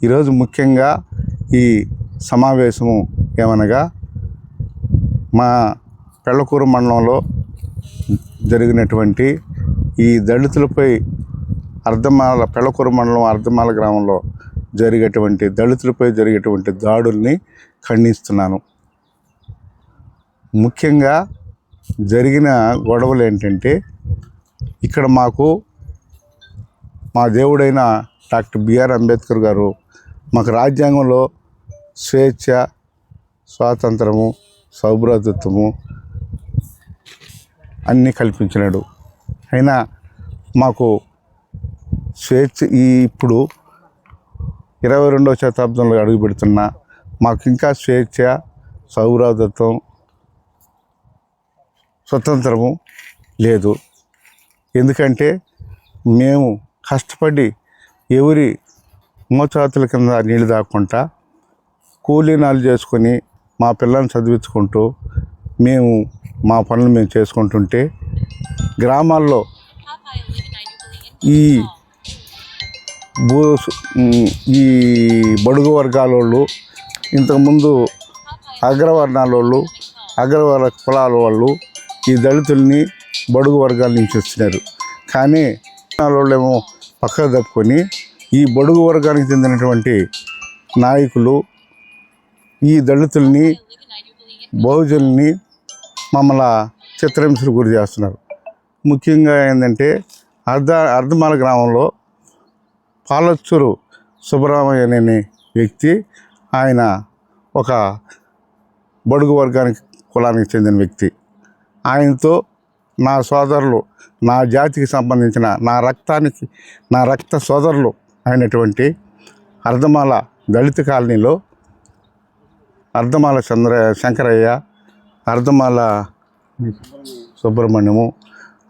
ఈరోజు ముఖ్యంగా ఈ సమావేశము ఏమనగా మా పెళ్లకూరు మండలంలో జరిగినటువంటి ఈ దళితులపై పెళ్లకూరు మండలం అర్ధమాల గ్రామంలో దళితులపై జరిగేటువంటి దాడుల్ని ఖండిస్తున్నాను. ముఖ్యంగా జరిగిన గొడవలు ఏంటంటే, ఇక్కడ మా దేవుడైన డాక్టర్ బిఆర్ అంబేద్కర్ గారు మాకు రాజ్యాంగంలో స్వేచ్ఛ, స్వాతంత్రము, సౌభ్రాతృత్వము అన్నీ కల్పించినాడు. అయినా మాకు స్వేచ్ఛ ఇప్పుడు 22వ శతాబ్దంలో అడుగు పెడుతున్నా మాకు ఇంకా స్వేచ్ఛ, సౌభ్రాతృత్వం, స్వతంత్రము లేదు. ఎందుకంటే మేము కష్టపడి ఎవరి మోచాతుల కింద నీళ్ళు దాక్కుంటా కూలీనాలు చేసుకొని మా పిల్లల్ని చదివించుకుంటూ మేము మా పనులు మేము చేసుకుంటుంటే, గ్రామాల్లో ఈ బడుగు వర్గాల వాళ్ళు, ఇంతకుముందు అగ్రవర్ణాల వాళ్ళు, అగ్రవర్ణ కులాల వాళ్ళు ఈ దళితుల్ని బడుగు వర్గాల నుంచి వచ్చినారు. కానీ వాళ్ళేమో పక్కకు తప్పుకొని ఈ బడుగు వర్గానికి చెందినటువంటి నాయకులు ఈ దళితుల్ని, బహుజనుల్ని మమ్మల్ని చిత్రహింసలకు గురి చేస్తున్నారు. ముఖ్యంగా ఏంటంటే అర్ధమాల గ్రామంలో పాలచ్చూరు సుబ్బరామయ్య అనే వ్యక్తి, ఆయన ఒక బడుగు కులానికి చెందిన వ్యక్తి. ఆయనతో నా సోదరులు, నా జాతికి సంబంధించిన నా రక్త సోదరులు అయినటువంటి అర్ధమాల దళిత కాలనీలో అర్ధమాల శంకరయ్య, అర్ధమాల సుబ్రహ్మణ్యము,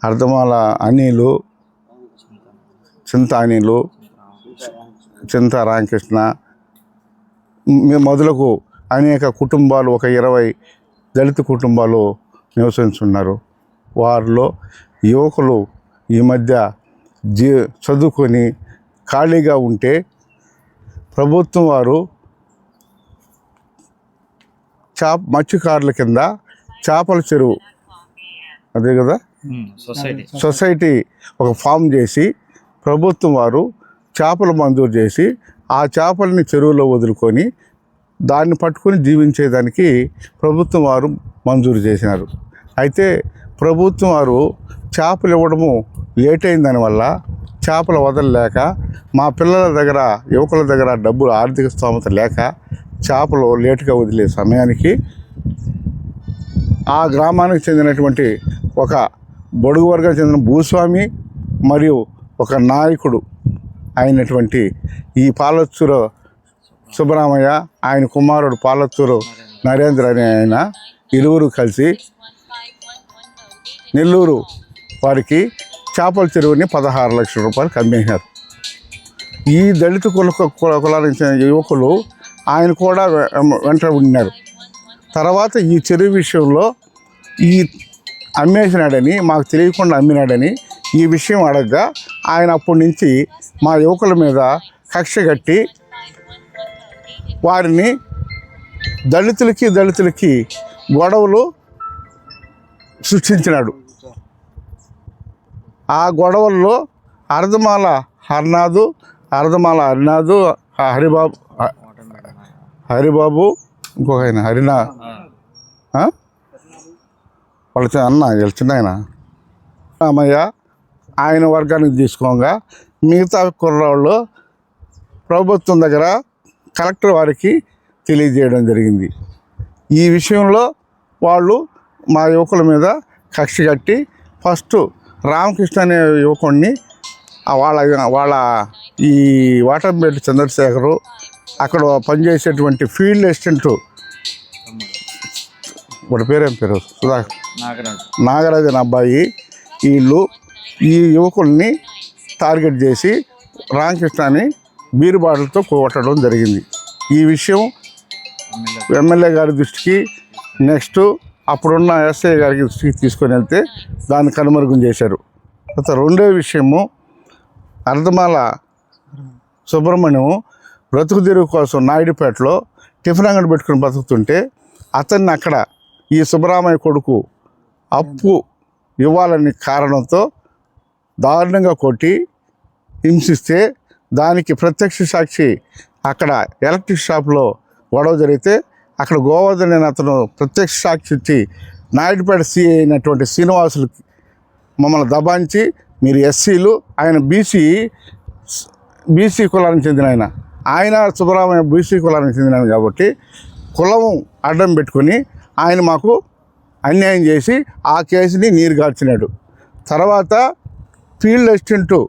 అర్ధమాల అనిలు, చింత రామకృష్ణ మొదలకు అనేక కుటుంబాలు, ఒక 20 దళిత కుటుంబాలు నివసించున్నారు. వారిలో యువకులు ఈ మధ్య చదువుకొని ఖాళీగా ఉంటే ప్రభుత్వం వారు మత్స్యకారుల కింద చేపల చెరువు, అదే కదా సొసైటీ ఒక ఫామ్ చేసి ప్రభుత్వం వారు చేపలు మంజూరు చేసి ఆ చేపలని చెరువులో వదులుకొని దాన్ని పట్టుకొని జీవించేదానికి ప్రభుత్వం వారు మంజూరు చేసినారు. అయితే ప్రభుత్వం వారు చేపలు ఇవ్వడము లేట్ అయిన దానివల్ల చేపలు వదలలేక మా పిల్లల దగ్గర, యువకుల దగ్గర డబ్బులు, ఆర్థిక స్తోమత లేక చేపలు లేటుగా వదిలే సమయానికి ఆ గ్రామానికి చెందినటువంటి ఒక బడుగు వర్గానికి చెందిన భూస్వామి మరియు ఒక నాయకుడు అయినటువంటి ఈ పాలచ్చూరు సుబ్బరామయ్య, ఆయన కుమారుడు పాలచ్చూరు నరేంద్ర అనే ఆయన ఇరువురు కలిసి నెల్లూరు వారికి చేపల చెరువుని 16 లక్షల రూపాయలు అమ్మేశారు. ఈ దళిత కులానికి చెందిన యువకులు ఆయన కూడా వెంట ఉన్నారు. తర్వాత ఈ చెరువు విషయంలో ఈ అమ్మేసినాడని, మాకు తెలియకుండా అమ్మినాడని ఈ విషయం అడగగా ఆయన అప్పటి నుంచి మా యువకుల మీద కక్ష కట్టి వారిని దళితులకి గొడవలు సృష్టించినాడు. ఆ గొడవల్లో అర్ధమాల హరినాథు, హరిబాబు, ఇంకొక ఆయన వాళ్ళ అన్న చిన్న ఆయన రామయ్య, ఆయన వర్గానికి తీసుకోగా మిగతా కుర్రాళ్ళు ప్రభుత్వం దగ్గర కలెక్టర్ వారికి తెలియజేయడం జరిగింది. ఈ విషయంలో వాళ్ళు మా యువకుల మీద కక్ష కట్టి ఫస్ట్ రామకృష్ణ అనే యువకుడిని వాళ్ళ ఈ వాటంపేట చంద్రశేఖరు, అక్కడ పనిచేసేటువంటి ఫీల్డ్ అసిస్టెంట్, వాడి పేరేం పేరు నాగరాజు అనే అబ్బాయి, వీళ్ళు ఈ యువకుల్ని టార్గెట్ చేసి రామకృష్ణని బీరు బాటలతో కొట్టడం జరిగింది. ఈ విషయం ఎమ్మెల్యే గారి దృష్టికి, నెక్స్ట్ అప్పుడున్న ఎస్ఐ గారికి దృష్టికి తీసుకొని వెళ్తే దాన్ని కనుమరుగం చేశారు. తర్వాత రెండో విషయము, అర్ధమాల సుబ్రహ్మణ్యం బ్రతుకు తెరువు కోసం నాయుడుపేటలో టిఫిన్ అంగడి పెట్టుకుని బతుకుతుంటే అతన్ని అక్కడ ఈ సుబ్బరామయ్య కొడుకు అప్పు ఇవ్వాలని కారణంతో దారుణంగా కొట్టి హింసిస్తే దానికి ప్రత్యక్ష సాక్షి అక్కడ ఎలక్ట్రిక్ షాప్లో గొడవ జరిగితే అక్కడ గోవర్ధన్ అనే అతను ప్రత్యక్ష సాక్షి ఇచ్చి నాయుడుపేట సిఐ అయినటువంటి శ్రీనివాసులు మమ్మల్ని దబాయించి మీరు ఎస్సీలు, ఆయన బీసీ కులానికి చెందిన ఆయన సుబ్బరామయ్య బీసీ కులానికి చెందిన కాబట్టి కులం అడ్డం పెట్టుకొని ఆయన మాకు అన్యాయం చేసి ఆ కేసుని నీరుగార్చినాడు. తర్వాత ఫీల్డ్ అసిస్టెంటు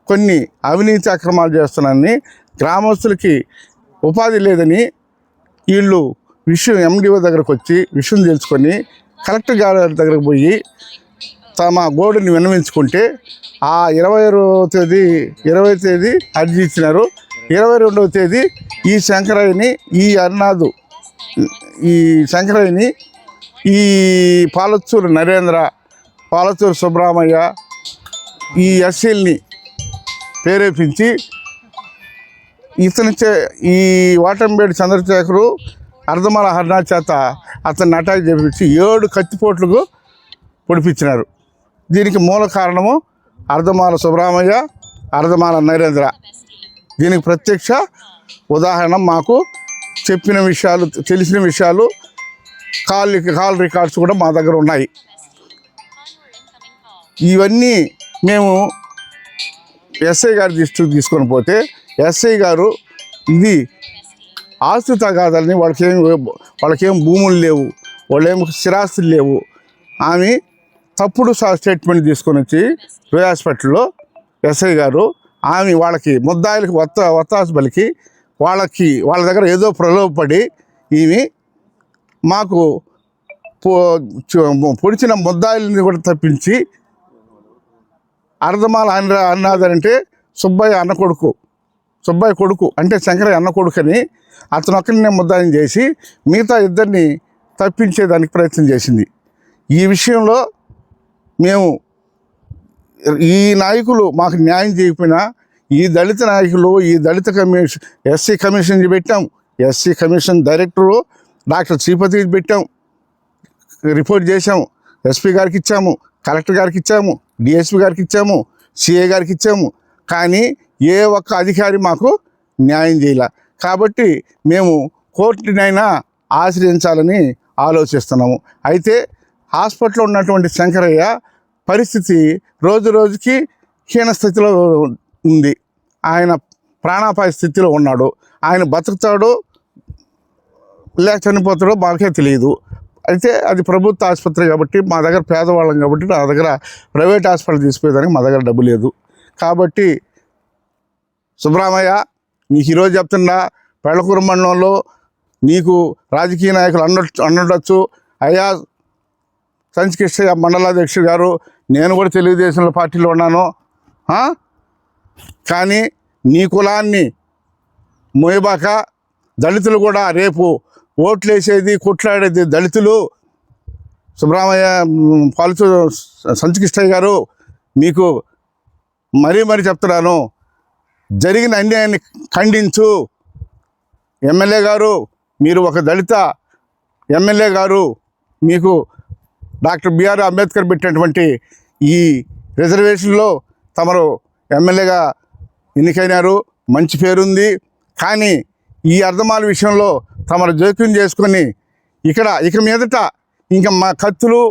కొన్ని అవినీతి అక్రమాలు చేస్తున్నారని, గ్రామస్తులకి ఉపాధి లేదని వీళ్ళు విషయం ఎండిఓ దగ్గరకు వచ్చి విషయం తెలుసుకొని కలెక్టర్ గారి దగ్గరకు పోయి తమ గోడుని విన్నవించుకుంటే ఆ 20వ తేదీ అర్జీ ఇచ్చినారు. 22వ తేదీ ఈ శంకరయ్యని, ఈ శంకరయ్యని, ఈ పాలత్తూరు నరేంద్ర, పాలత్తూరు సుబ్బరామయ్య, ఈ ఎస్సీల్ని ప్రేరేపించి ఈ వాటంబేడి చంద్రశేఖరు అర్ధమాల హర్నా చేత అతన్ని అటాక్ చేపించి 7 కత్తిపోట్లకు పొడిపించినారు. దీనికి మూల కారణము అర్ధమాల సుబ్బరామయ్య, అర్ధమాల నరేంద్ర. దీనికి ప్రత్యక్ష ఉదాహరణ మాకు చెప్పిన విషయాలు, తెలిసిన విషయాలు, కాల్ రికార్డ్స్ కూడా మా దగ్గర ఉన్నాయి. ఇవన్నీ మేము ఎస్ఐ గారి దృష్టికి తీసుకొని పోతే ఎస్ఐ గారు ఇది ఆస్తి తగాదాలని, వాళ్ళకేం భూములు లేవు, వాళ్ళేం స్థిరాస్తులు లేవు, ఆమె తప్పుడు స్టేట్మెంట్ తీసుకొని వచ్చి రోయ్ హాస్పిటల్లో ఎస్ఐ గారు ఆమె వాళ్ళకి ముద్దాయిలకి ఒత్తాసు బలికి వాళ్ళ దగ్గర ఏదో ప్రలోభపడి ఈమె మాకు పొడిచిన ముద్దాయిల్ని కూడా తప్పించి అర్ధమాల అన్నాదంటే సుబ్బయ్య కొడుకు అంటే శంకరయ్య అన్న కొడుకని అతను ఒక్కరిని ముద్దాయిని చేసి మిగతా ఇద్దరిని తప్పించేదానికి ప్రయత్నం చేసింది. ఈ విషయంలో మేము ఈ నాయకులు మాకు న్యాయం చేయకపోయినా ఈ దళిత నాయకులు, ఈ దళిత కమిషన్, ఎస్సీ కమిషన్ పెట్టాం, ఎస్సీ కమిషన్ డైరెక్టరు డాక్టర్ శ్రీపతికి పెట్టాం, రిపోర్ట్ చేసాము, ఎస్పీ గారికి ఇచ్చాము, కలెక్టర్ గారికి ఇచ్చాము, డిఎస్పీ గారికి ఇచ్చాము, సిఐ గారికి ఇచ్చాము. కానీ ఏ ఒక్క అధికారి మాకు న్యాయం చేయాల. కాబట్టి మేము కోర్టునైనా ఆశ్రయించాలని ఆలోచిస్తున్నాము. అయితే హాస్పిటల్లో ఉన్నటువంటి శంకరయ్య పరిస్థితి రోజు రోజుకి హీనస్థితిలో ఉంది. ఆయన ప్రాణాపాయ స్థితిలో ఉన్నాడు. ఆయన బతుకుతాడో లేక చనిపోతాడో మాకే తెలియదు. అయితే అది ప్రభుత్వ ఆసుపత్రి కాబట్టి మా దగ్గర పేదవాళ్ళం కాబట్టి నా దగ్గర ప్రైవేట్ హాస్పిటల్ తీసుకుపోయేదానికి మా దగ్గర డబ్బు లేదు. కాబట్టి సుబ్బరామయ్య, నీకు ఈరోజు చెప్తున్నా, పెళ్లకూరు మండలంలో నీకు రాజకీయ నాయకులు అన్నడొచ్చు, అయ్యా సంచికృష్ణయ్య మండలాధ్యక్షుడు గారు, నేను కూడా తెలుగుదేశంలో పార్టీలో ఉన్నాను, కానీ నీ కులాన్ని మోయబాక, దళితులు కూడా రేపు ఓట్లేసేది కొట్లాడేది దళితులు. సుబ్బరామయ్య పాలతూరు సంచికృష్ణయ్య గారు, మీకు మరీ చెప్తున్నాను, జరిగిన అన్యాయాన్ని ఖండించు. ఎమ్మెల్యే గారు, మీరు ఒక దళిత ఎమ్మెల్యే గారు, మీకు డాక్టర్ బిఆర్ అంబేద్కర్ పెట్టినటువంటి ఈ రిజర్వేషన్లో తమరు ఎమ్మెల్యేగా ఎన్నికైనారు, మంచి పేరుంది. కానీ ఈ అర్ధమాల విషయంలో తమరు జోక్యం చేసుకొని ఇక మీదట ఇంకా మా కత్తులు,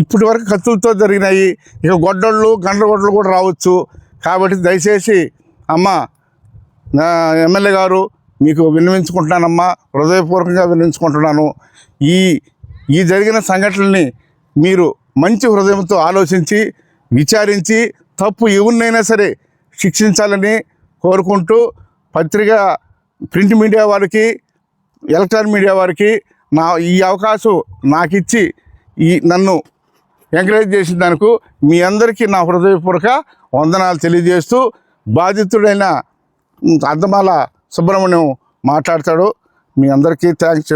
ఇప్పటి వరకు కత్తులతో జరిగినాయి, ఇక గండ్రగొడ్డలు కూడా రావచ్చు. కాబట్టి దయచేసి అమ్మ, నా ఎమ్మెల్యే గారు, మీకు విన్నవించుకుంటున్నానమ్మా, హృదయపూర్వకంగా విన్నవించుకుంటున్నాను. ఈ జరిగిన సంఘటనల్ని మీరు మంచి హృదయంతో ఆలోచించి విచారించి తప్పు ఎవరినైనా సరే శిక్షించాలని కోరుకుంటూ, ప్రింట్ మీడియా వారికి, ఎలక్ట్రానిక్ మీడియా వారికి ఈ అవకాశం నాకు ఇచ్చి నన్ను ఎంకరేజ్ చేసిన దానికి మీ అందరికీ నా హృదయపూర్వక వందనాలు తెలియజేస్తూ, బాధితుడైన అర్ధమాల సుబ్రహ్మణ్యం మాట్లాడతాడు. మీ అందరికీ థ్యాంక్స్